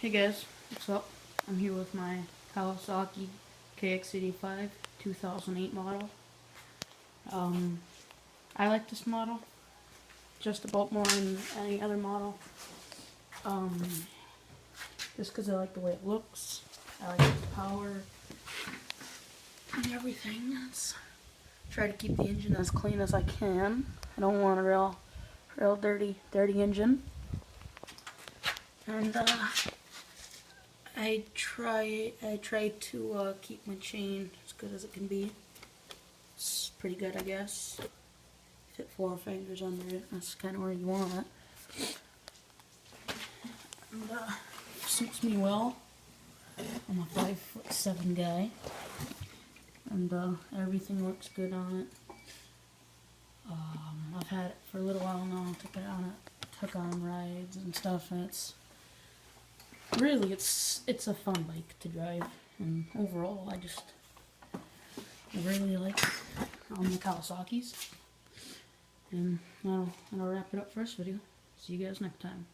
Hey guys, what's up? I'm here with my Kawasaki KX85 2008 model. I like this model just about more than any other model. Just because I like the way it looks, I like its power and everything. Try to keep the engine as clean as I can. I don't want a real dirty engine. And I try to keep my chain as good as it can be. It's pretty good, I guess. Fit 4 fingers under it. That's kind of where you want it. And suits me well. I'm a 5'7" guy, and everything looks good on it. I've had it for a little while now. Took on rides and stuff, and it's a fun bike to drive. And overall, I really like the Kawasaki's. And that'll wrap it up for this video. See you guys next time.